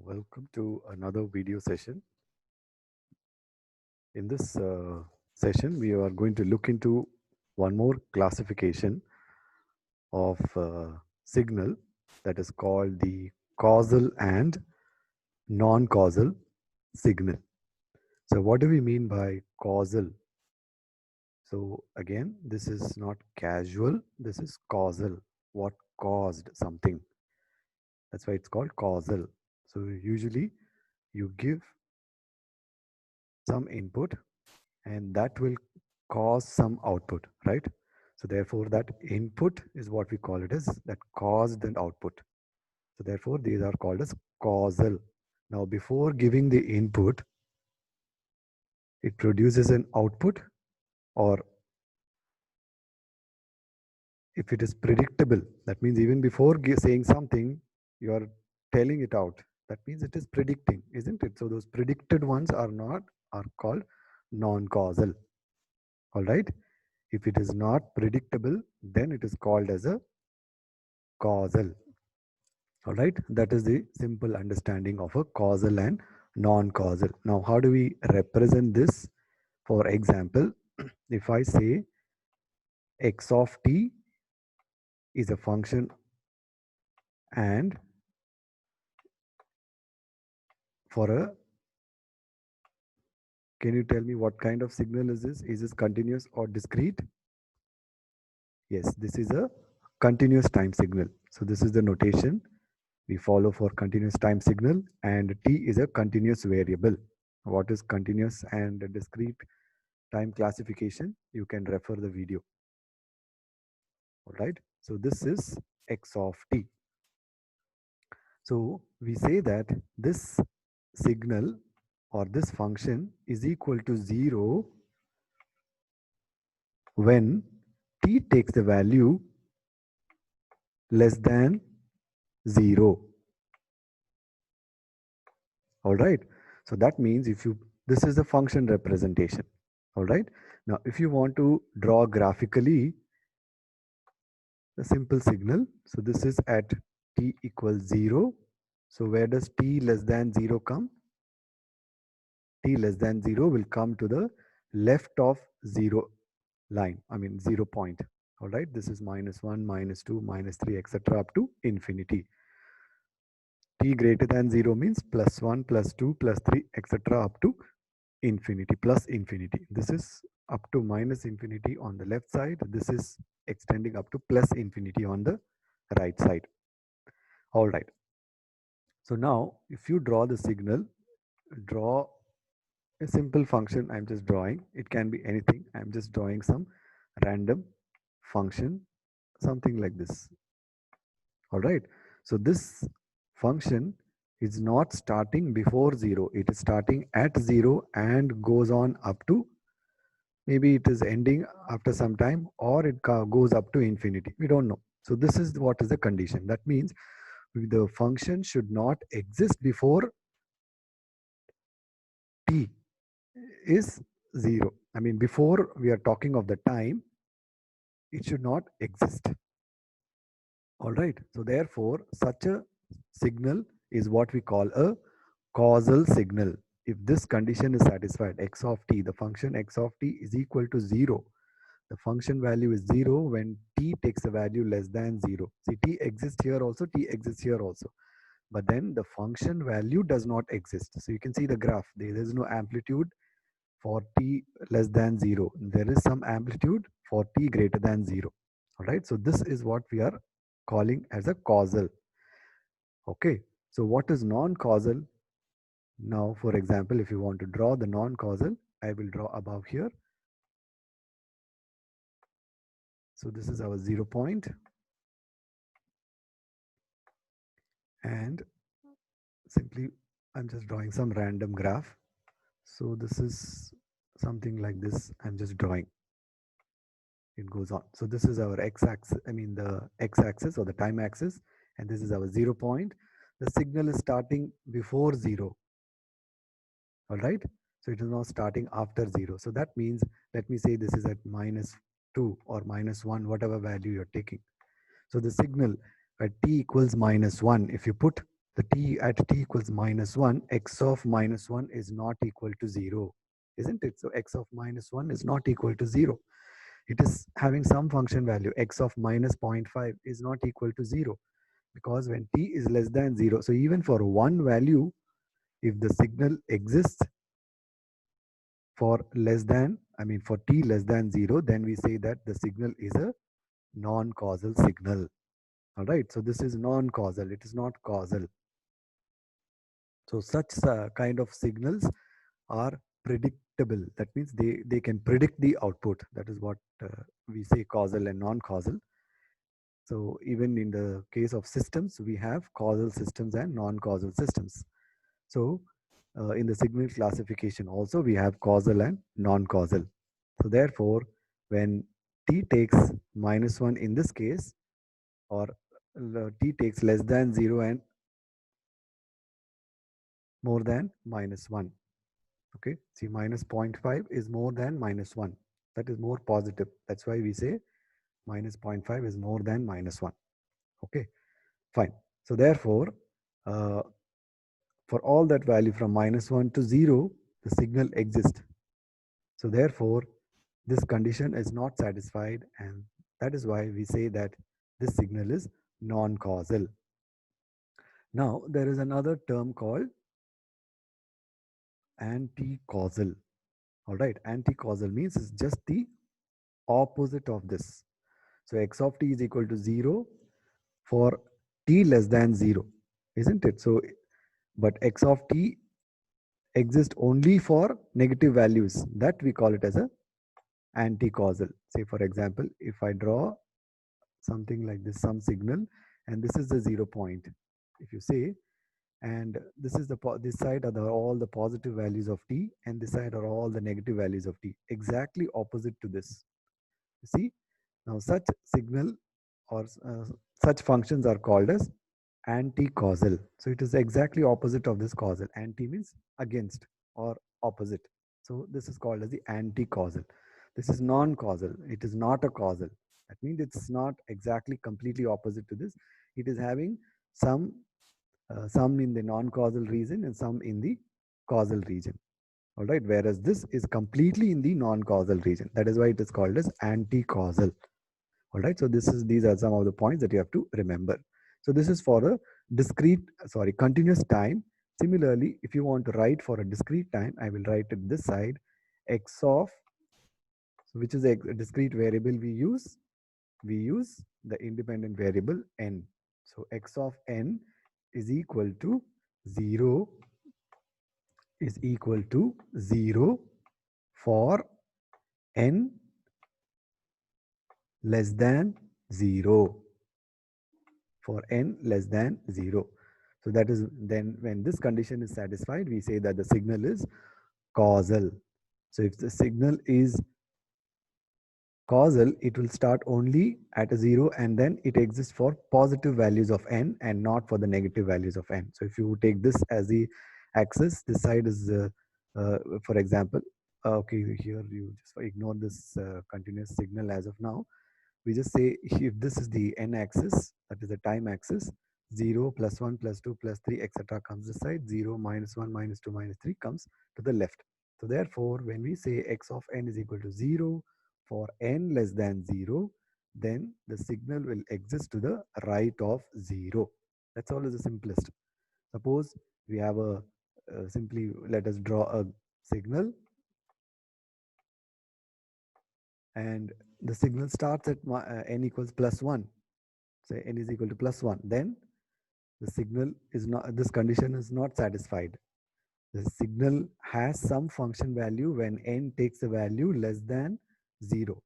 Welcome to another video session. In this session, we are going to look into one more classification of signal that is called the causal and non-causal signal. So what do we mean by causal? So again, this is not casual, this is causal. What caused something? That's why it's called causal. So usually you give some input and that will cause some output, right? So therefore that input is what we call it as that caused an output. So therefore these are called as causal. Now before giving the input, it produces an output, or if it is predictable, that means even before saying something, you are telling it out. That means it is predicting, isn't it? So those predicted ones are called non-causal. All right. If it is not predictable, then it is called as a causal. All right, that is the simple understanding of a causal and non-causal. Now how do we represent this? For example, if I say x of t is a function, and for a, can you tell me what kind of signal is this? Is this continuous or discrete? Yes, this is a continuous time signal. So this is the notation we follow for continuous time signal, and t is a continuous variable. What is continuous and discrete time classification? You can refer the video. All right, so this is x of t. So we say that this signal or this function is equal to 0 when t takes the value less than 0. All right, so that means if you, this is the function representation. All right, now if you want to draw graphically the simple signal, so this is at t equals 0. So where does t less than 0 come? T less than 0 will come to the left of 0 line, I mean 0 point. All right, this is -1, -2, -3, etc. up to infinity. T greater than 0 means +1, +2, +3, etc. up to infinity, plus infinity. This is up to minus infinity on the left side. This is extending up to plus infinity on the right side. All right. So now if you draw the signal, draw a simple function. I'm just drawing. It can be anything. I'm just drawing some random function, something like this. All right. So this function is not starting before 0. It is starting at 0 and goes on up to, maybe it is ending after some time, or it goes up to infinity. We don't know. So this is what is the condition. That means the function should not exist before t is 0. I mean, before we are talking of the time, it should not exist. All right. So therefore, such a signal is what we call a causal signal. If this condition is satisfied, x of t, the function x of t is equal to 0. The function value is 0 when t takes a value less than 0. See, t exists here also, t exists here also. But then the function value does not exist. So you can see the graph. There is no amplitude for t less than 0. There is some amplitude for t greater than 0. All right. So this is what we are calling as a causal. Okay. So what is non-causal? Now, for example, if you want to draw the non-causal, I will draw above here. So this is our 0 point. And simply, I'm just drawing some random graph. So this is something like this. I'm just drawing. It goes on. So this is our x-axis, I mean the x-axis or the time axis. And this is our 0 point. The signal is starting before 0. All right. So it is not starting after 0. So that means, let me say this is at -2 or -1, whatever value you're taking. So the signal at t equals -1, if you put the t at t equals -1, x of -1 is not equal to 0, isn't it? So x of -1 is not equal to 0. It is having some function value. X of minus 0.5 is not equal to 0 because when t is less than 0, so even for one value, if the signal exists for less than, for t less than 0, then we say that the signal is a non-causal signal. All right, so this is non-causal, it is not causal. So such kind of signals are predictable. That means they can predict the output. That is what we say causal and non-causal. So even in the case of systems, we have causal systems and non-causal systems. So in the signal classification also, we have causal and non-causal. So therefore, when t takes -1 in this case, or t takes less than 0 and more than -1. Okay, see, minus 0.5 is more than -1. That is more positive. That's why we say minus 0.5 is more than -1. Okay, fine. So therefore, uh, for all that value from -1 to 0, the signal exists. So therefore, this condition is not satisfied, and that is why we say that this signal is non-causal. Now, there is another term called anti-causal. All right, anti-causal means it's just the opposite of this. So x of t is equal to 0 for t less than 0, isn't it? So, but x of t exists only for negative values. That we call it as a anti-causal. Say for example, if I draw something like this, some signal, and this is the 0 point. If you say, and this is this side are all the positive values of t, and this side are all the negative values of t. Exactly opposite to this. You see, now such signal or such functions are called as anti-causal. So it is exactly opposite of this causal. Anti means against or opposite. So this is called as the anti-causal. This is non-causal. It is not a causal. That means it's not exactly completely opposite to this. It is having some in the non-causal region and some in the causal region. All right. Whereas this is completely in the non-causal region. That is why it is called as anti-causal. All right. So these are some of the points that you have to remember. So this is for a continuous time. Similarly, if you want to write for a discrete time, I will write it this side, x of, so which is a discrete variable we use. We use the independent variable n. So x of n is equal to 0 for n less than 0. For n less than 0. So that is, then when this condition is satisfied, we say that the signal is causal. So if the signal is causal, it will start only at a 0, and then it exists for positive values of n and not for the negative values of n. So if you take this as the axis, this side is, for example, okay, here you just ignore this continuous signal as of now. We just say if this is the n axis, that is the time axis, 0 plus 1 plus 2 plus 3 etc. comes this side, 0 minus 1 minus 2 minus 3 comes to the left. So therefore, when we say x of n is equal to 0 for n less than 0, then the signal will exist to the right of 0. That's always the simplest. Suppose we have a simply let us draw a signal, and the signal starts at n equals plus 1. Say n is equal to plus 1. Then the signal is not, this condition is not satisfied. The signal has some function value when n takes a value less than 0.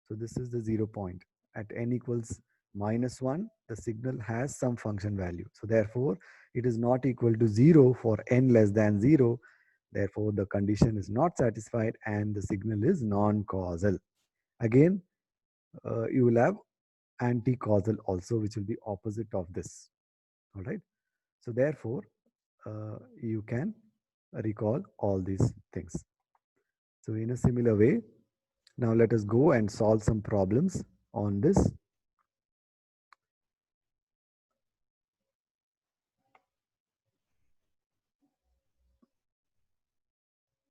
So this is the 0 point. At n equals -1, the signal has some function value. So therefore, it is not equal to 0 for n less than 0. Therefore, the condition is not satisfied and the signal is non-causal. Again, you will have anti-causal also, which will be opposite of this. All right. So therefore, you can recall all these things. So in a similar way, now let us go and solve some problems on this.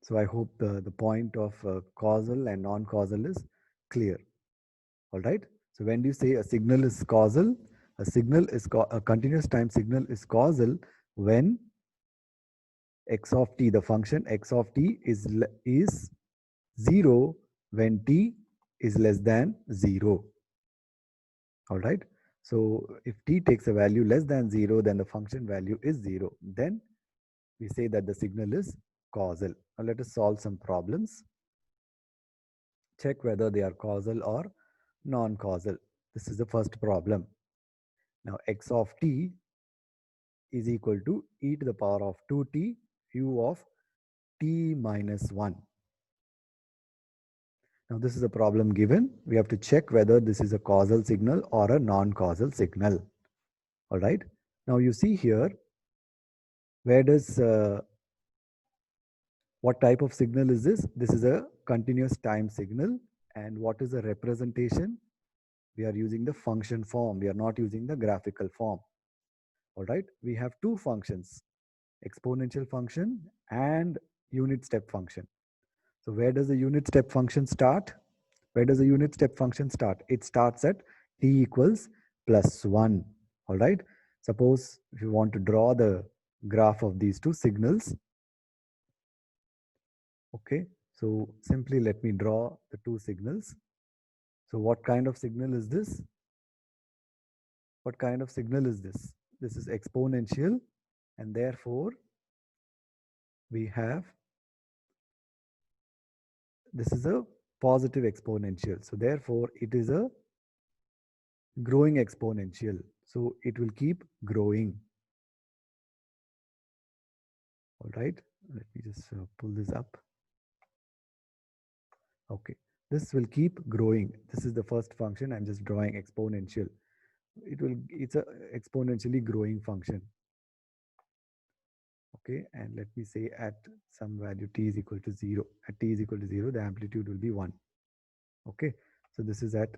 So I hope the point of causal and non-causal is clear. All right. So when you say a signal is causal, a continuous time signal is causal when x of t, the function x of t is 0 when t is less than 0. All right. So if t takes a value less than 0, then the function value is 0. Then we say that the signal is causal. Now let us solve some problems. Check whether they are causal or non-causal. This is the first problem. Now x of t is equal to e to the power of 2t u of t minus 1. Now this is a problem given. We have to check whether this is a causal signal or a non-causal signal. All right. Now you see here, where does what type of signal is this? This is a continuous time signal. And what is the representation? We are using the function form. We are not using the graphical form. All right. We have two functions, exponential function and unit step function. So where does the unit step function start? Where does the unit step function start? It starts at t equals plus 1. All right. Suppose if you want to draw the graph of these two signals. Okay. So simply let me draw the two signals. So what kind of signal is this? What kind of signal is this? This is exponential, and therefore we have, this is a positive exponential. So therefore it is a growing exponential. So it will keep growing. All right. Let me just pull this up. Okay. This will keep growing. This is the first function. I'm just drawing exponential. It's a exponentially growing function. Okay. And let me say at some value t is equal to 0. At t is equal to 0, the amplitude will be 1. Okay. So this is at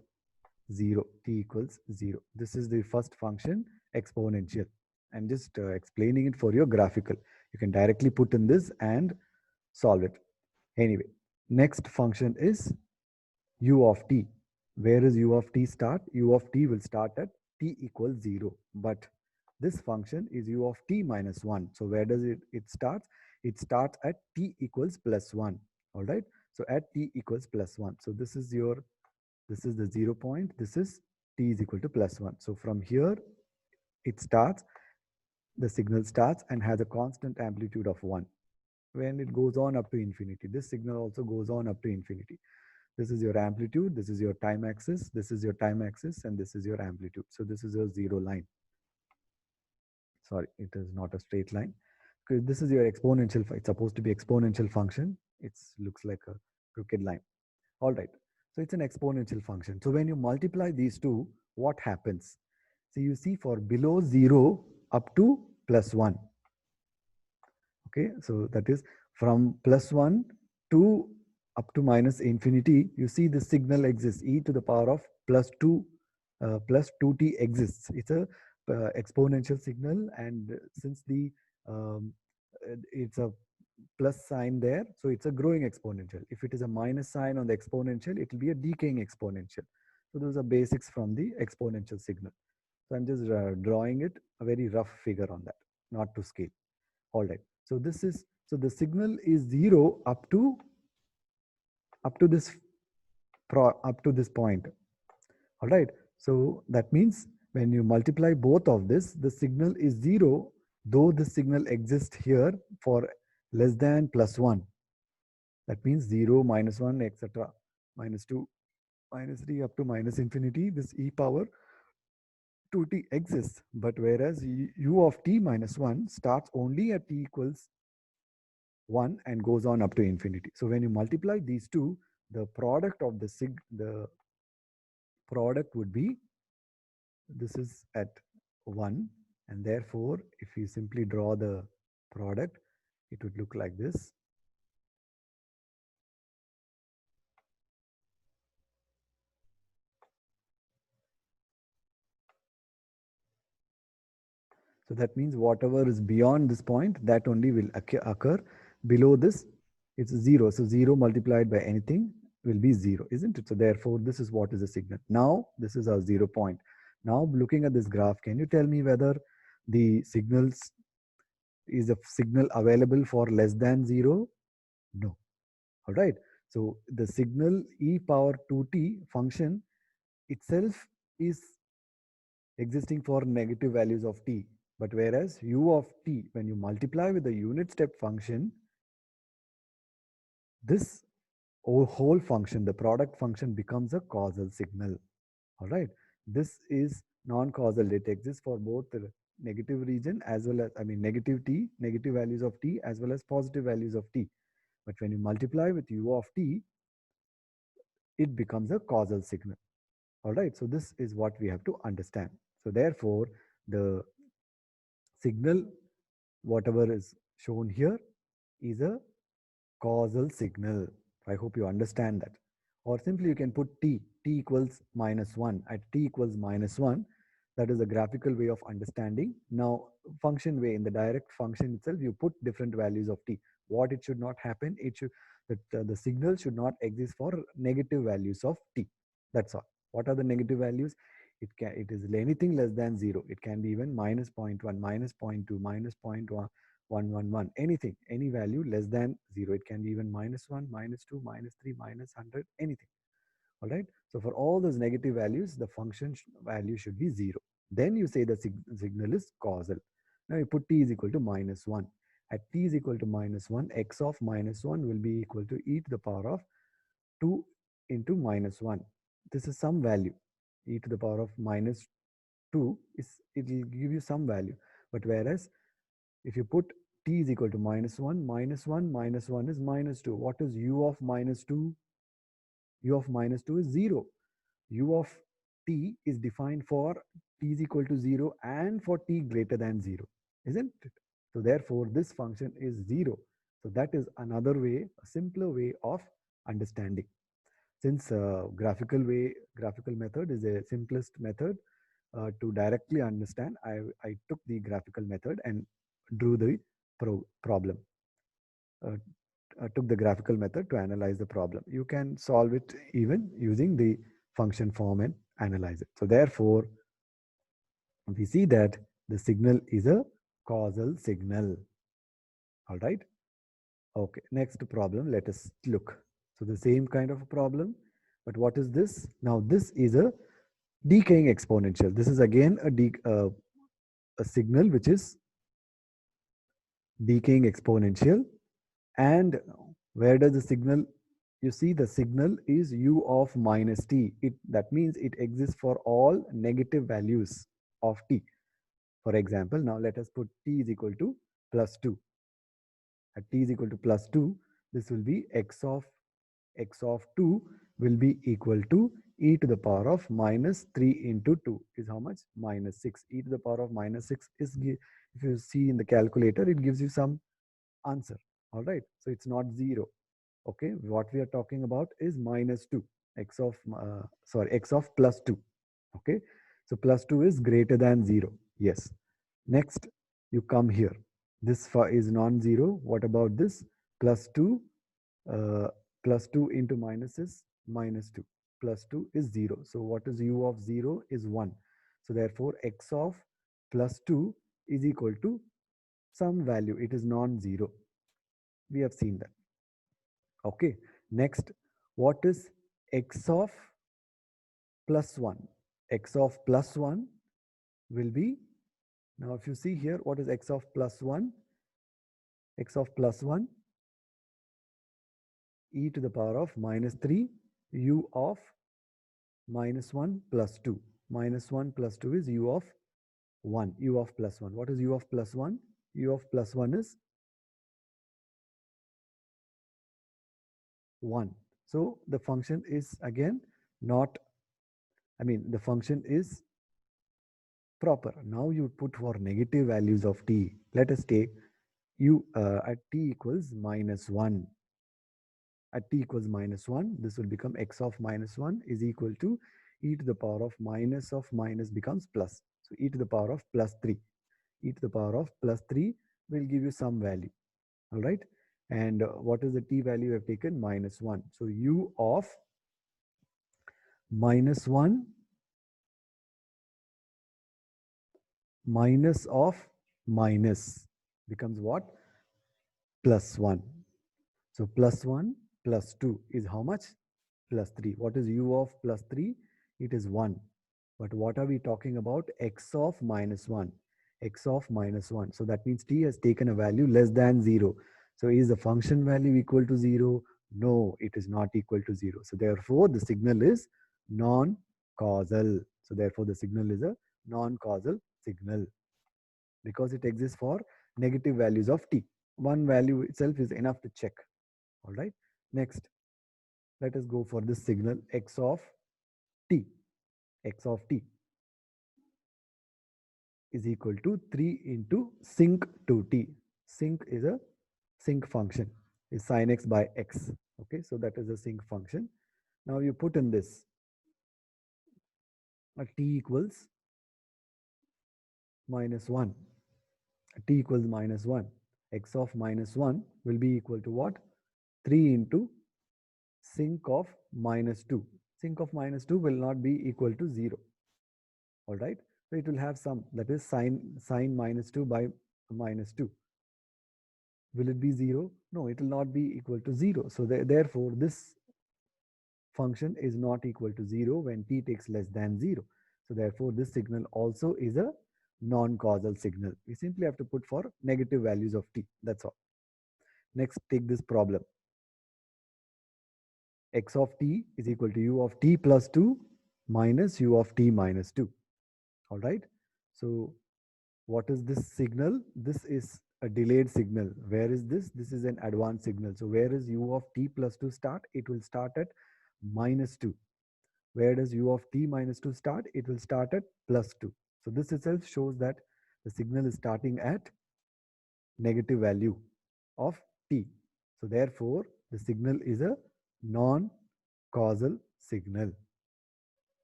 0, t equals 0. This is the first function, exponential. I'm just explaining it for your graphical. You can directly put in this and solve it. Anyway, next function is u of t. Where is u of t start? U of t will start at t equals 0. But this function is u of t minus 1. So where does it starts? It starts at t equals plus 1. All right. So at t equals plus 1. So this is the 0 point. This is t is equal to plus 1. So from here, it starts, the signal starts and has a constant amplitude of 1. When it goes on up to infinity, this signal also goes on up to infinity. This is your amplitude, this is your time axis, this is your time axis, and this is your amplitude. So this is your 0 line. Sorry, it is not a straight line. Because this is your exponential, it's supposed to be exponential function. It looks like a crooked line. All right. So it's an exponential function. So when you multiply these two, what happens? So you see for below 0 up to plus 1. Okay. So that is from plus 1 to up to minus infinity. You see the signal exists. E to the power of plus 2 plus 2t exists. It's a exponential signal. And since it's a plus sign there, so it's a growing exponential. If it is a minus sign on the exponential, it will be a decaying exponential. So those are basics from the exponential signal. So I'm just drawing it, a very rough figure on that, not to scale. All right. So the signal is 0 up to this point. All right. So that means when you multiply both of this, the signal is 0, though the signal exists here for less than plus 1. That means 0, minus 1, etc. Minus 2, minus 3 up to minus infinity. This e power 2t exists. But whereas u of t minus 1 starts only at t equals 1 and goes on up to infinity. So when you multiply these two, the product of the product would be, this is at 1, and therefore if you simply draw the product, it would look like this. So that means whatever is beyond this point, that only will occur below this It's 0. So 0 multiplied by anything will be 0, isn't it? So therefore, this is what is the signal. Now, this is our 0 point. Now, looking at this graph, can you tell me whether the signals is a signal available for less than 0? No. All right. So the signal e power 2t function itself is existing for negative values of t. But whereas u of t, when you multiply with the unit step function, this whole function, the product function, becomes a causal signal. All right. This is non-causal. It exists for both the negative region as well as, I mean, negative t, negative values of t, as well as positive values of t. But when you multiply with u of t, it becomes a causal signal. All right. So this is what we have to understand. So therefore, the signal, whatever is shown here, is a causal signal. I hope you understand that. Or simply you can put t equals -1. At t equals -1, that is a graphical way of understanding. Now, function way, in the direct function itself, you put different values of t. What it should not happen, it should, that the signal should not exist for negative values of t. That's all. What are the negative values? It is anything less than 0. It can be even -0.1, -0.2, -0.111, anything, any value less than 0. It can be even -1, -2, -3, -100, anything. All right. So for all those negative values, the function value should be 0. Then you say the signal is causal. Now you put t is equal to -1. At t is equal to -1, x of -1 will be equal to e to the power of 2 into -1. This is some value. E to the power of -2 is, it will give you some value. But whereas if you put t is equal to -1, -1, -1 is -2. What is u of -2? U of -2 is 0. U of t is defined for t is equal to 0 and for t greater than 0, isn't it? So therefore, this function is 0. So that is another way, a simpler way of understanding. Since graphical method is the simplest method to directly understand, I took the graphical method and drew the problem. Uh, took the graphical method to analyze the problem. You can solve it even using the function form and analyze it. So therefore, we see that the signal is a causal signal. All right. Okay. Next problem. Let us look. So the same kind of a problem, but what is this? Now this is a decaying exponential. This is again a signal which is decaying exponential. And where does the signal, you see the signal is u of minus t. That means it exists for all negative values of t. For example, now let us put t is equal to +2. At t is equal to +2, this will be x of 2 will be equal to e to the power of -3 into 2 is how much? -6. E to the power of -6 is, if you see in the calculator, it gives you some answer. All right. So it's not 0. Okay. What we are talking about is -2. X of +2. Okay. So +2 is greater than 0. Yes. Next, you come here. This is non-zero. What about this? +2. Uh, +2 into minus is -2. +2 is 0. So what is u of 0 is 1. So therefore, x of +2 is equal to some value. It is non-zero. We have seen that. Okay. Next, what is x of +1? X of +1 will be, now if you see here, what is x of +1? X of +1, e to the power of -3, u of -1 plus 2. -1 plus 2 is u of 1, u of +1. What is u of +1? U of +1 is 1. So the function is again not, I mean, the function is proper. Now you put for negative values of t. Let us take u at t equals -1. At t equals -1, this will become x of -1 is equal to e to the power of minus becomes plus. So e to the power of +3. E to the power of +3 will give you some value. All right. And what is the t value we have taken? -1. So u of -1 minus of minus becomes what? +1. So +1 plus 2 is how much? +3. What is u of +3? It is 1. But what are we talking about? X of -1. X of -1. So that means t has taken a value less than 0. So is the function value equal to 0? No, it is not equal to 0. So therefore, the signal is non-causal. So therefore, the signal is a non-causal signal because it exists for negative values of t. One value itself is enough to check. All right. Next, let us go for this signal x of t. X of t is equal to 3 into sinc to t. Sinc is a sinc function, is sin x by x. Okay, so that is a sinc function. Now you put in this t equals -1. T equals -1. X of -1 will be equal to what? 3 into sinc of -2. Sinc of -2 will not be equal to 0. All right. So it will have some, that is sine -2 by -2. Will it be 0? No, it will not be equal to 0. So therefore, this function is not equal to 0 when t takes less than 0. So therefore, this signal also is a non-causal signal. We simply have to put for negative values of t. That's all. Next, take this problem. X of t is equal to u of t plus 2 minus u of t minus 2. All right. So what is this signal? This is a delayed signal. Where is this? This is an advanced signal. So where is u of t plus 2 start? It will start at -2. Where does u of t minus 2 start? It will start at +2. So this itself shows that the signal is starting at negative value of t. So therefore, the signal is a non-causal signal.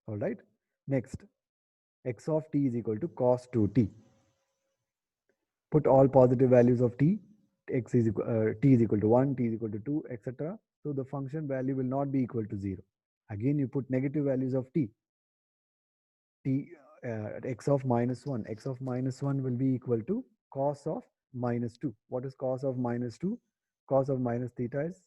All right. Next, x of t is equal to cos 2t. Put all positive values of t. X is t is equal to 1, t is equal to 2, etc. So the function value will not be equal to 0. Again, you put negative values of t. X of -1. X of -1 will be equal to cos of -2. What is cos of -2? Cos of minus theta is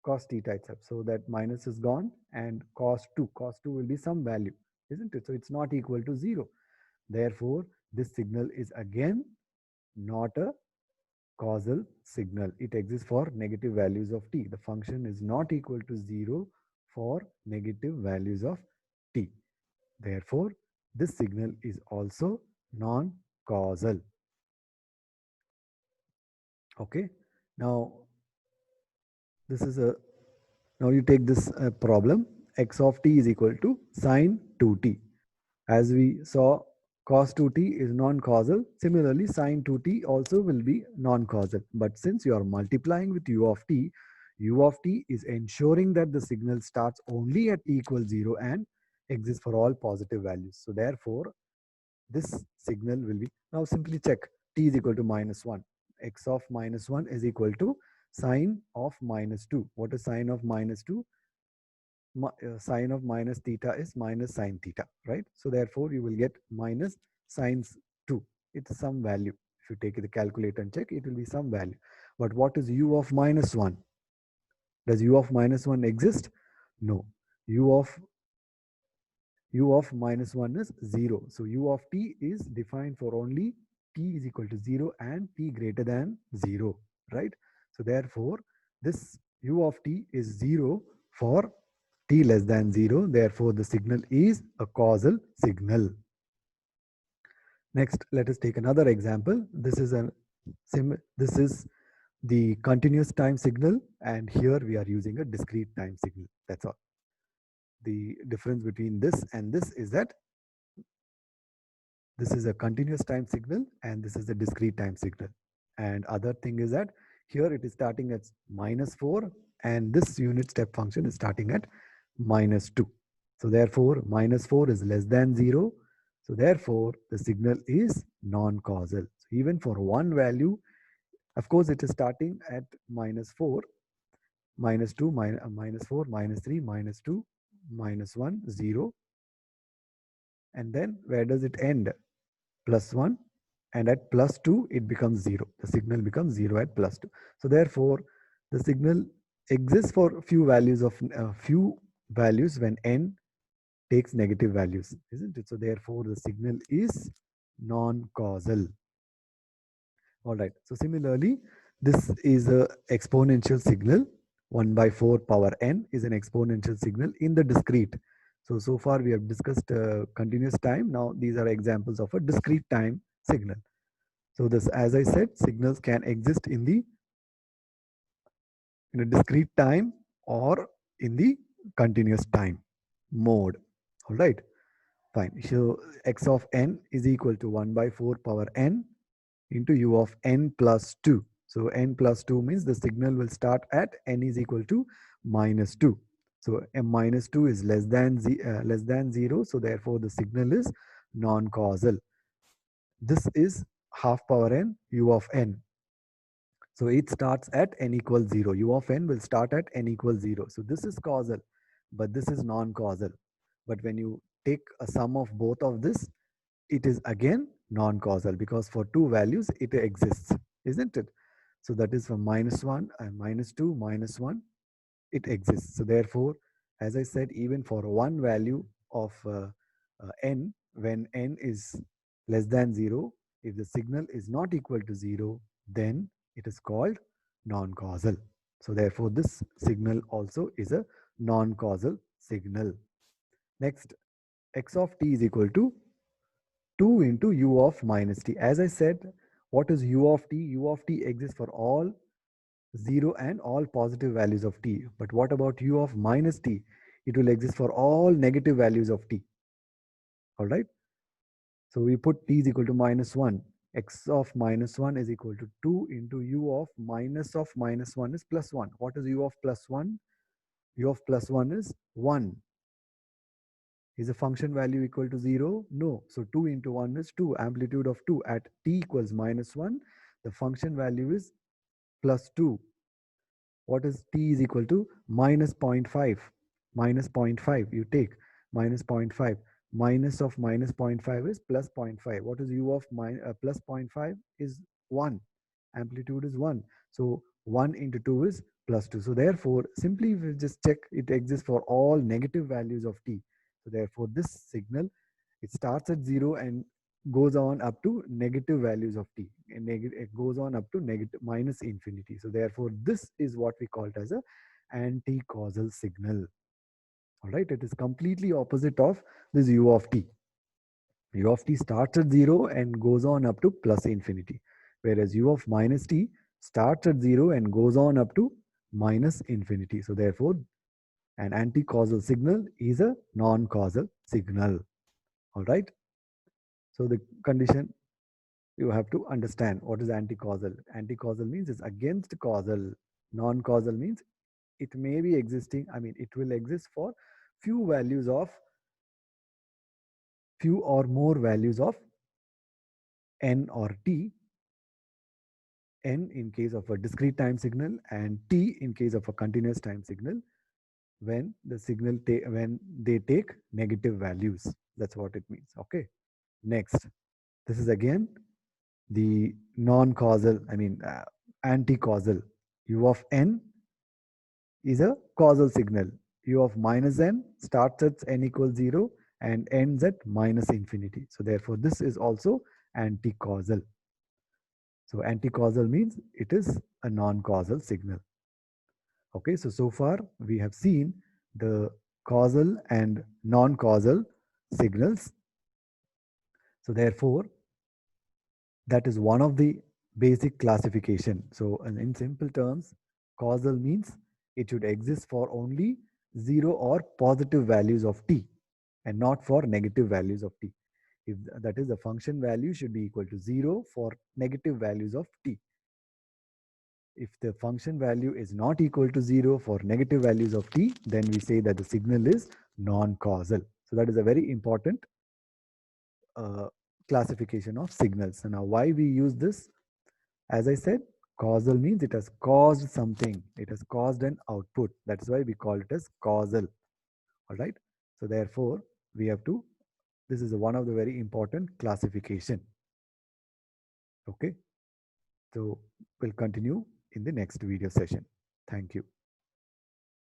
cos theta itself. So that minus is gone and cos 2. Cos 2 will be some value, isn't it? So it's not equal to 0. Therefore, this signal is again not a causal signal. It exists for negative values of t. The function is not equal to 0 for negative values of t. Therefore, this signal is also non-causal. Okay. Now, this is a, now you take this problem, x of t is equal to sine 2t. As we saw, cos 2t is non-causal. Similarly, sine 2t also will be non-causal. But since you are multiplying with u of t is ensuring that the signal starts only at t equals 0 and exists for all positive values. So therefore, this signal will be, now simply check, t is equal to -1. X of -1 is equal to sine of -2. What is sine of -2? Sine of minus theta is minus sine theta, right? So therefore, you will get minus sine 2. It's some value. If you take the calculator and check, it will be some value. But what is u of -1? Does u of -1 exist? No. U of -1 is 0. So u of t is defined for only t is equal to 0 and t greater than 0, right? So therefore, this u of t is 0 for t less than 0. Therefore, the signal is a causal signal. Next, let us take another example. This is the continuous time signal, and here we are using a discrete time signal. That's all. The difference between this and this is that this is a continuous time signal and this is a discrete time signal. And other thing is that here it is starting at -4 and this unit step function is starting at -2. So therefore, -4 is less than 0. So therefore, the signal is non-causal. So even for one value, Of course, it is starting at -4, -2, -4, -3, -2, -1, 0. And then where does it end? +1. And at +2, it becomes 0. The signal becomes 0 at +2. So therefore, the signal exists for few values when n takes negative values, isn't it? So therefore, the signal is non-causal. All right. So similarly, this is a exponential signal. 1 by 4 power n is an exponential signal in the discrete. So far we have discussed continuous time. Now these are examples of a discrete time signal. So this, as I said, signals can exist in a discrete time or in the continuous time mode. All right. Fine. So x of n is equal to 1 by 4 power n into u of n plus 2. So n plus 2 means the signal will start at n is equal to -2. So m minus 2 is less than 0. So therefore the signal is non-causal. This is half power n u of n. So it starts at n equals 0. U of n will start at n equals 0. So this is causal, but this is non-causal. But when you take a sum of both of this, it is again non-causal because for two values it exists, isn't it? So that is from -1 and -2, -1, it exists. So therefore, as I said, even for one value of n, when n is less than 0, if the signal is not equal to 0, then it is called non-causal. So therefore, this signal also is a non-causal signal. Next, x of t is equal to 2 into u of minus t. As I said, what is u of t? U of t exists for all 0 and all positive values of t. But what about u of minus t? It will exist for all negative values of t. All right. So we put t is equal to -1. X of -1 is equal to 2 into u of -1 is +1. What is u of +1? U of +1 is 1. Is a function value equal to 0? No. So 2 into 1 is 2. Amplitude of 2 at t equals -1. The function value is +2. What is t is equal to? Minus zero point 0.5. Minus zero point 0.5. You take minus 0.5. Minus of minus zero point 0.5 is plus 0.5. What is u of plus 0.5 is 1. Amplitude is 1. So 1 into 2 is plus 2. So therefore, simply we just check it exists for all negative values of t. So therefore, this signal, it starts at 0 and goes on up to negative values of t. And it goes on up to negative minus infinity. So therefore, this is what we call it as a anti-causal signal. All right, it is completely opposite of this u of t. U of t starts at 0 and goes on up to plus infinity, whereas u of minus t starts at 0 and goes on up to minus infinity. So therefore, an anti-causal signal is a non-causal signal. All right. So the condition, you have to understand what is anti-causal. Anti-causal means it's against causal. Non-causal means it may be existing. I mean, it will exist for few values of few or more values of n or t. N in case of a discrete time signal and t in case of a continuous time signal when the signal when they take negative values. That's what it means. Okay. Next, this is again the non-causal, I mean anti-causal. U of n is a causal signal. U of minus n starts at n equals 0 and ends at minus infinity. So therefore, this is also anti-causal. So anti-causal means it is a non-causal signal. Okay, so far we have seen the causal and non-causal signals. So therefore, that is one of the basic classification. So in simple terms, causal means it should exist for only 0 or positive values of t and not for negative values of t. If that is, the function value should be equal to 0 for negative values of t. If the function value is not equal to 0 for negative values of t, then we say that the signal is non-causal. So that is a very important classification of signals. So now why we use this? As I said, Causal means it has caused something. It has caused an output. That's why we call it as causal. All right. So therefore, we have to, this is one of the very important classification. Okay. So we'll continue in the next video session. Thank you.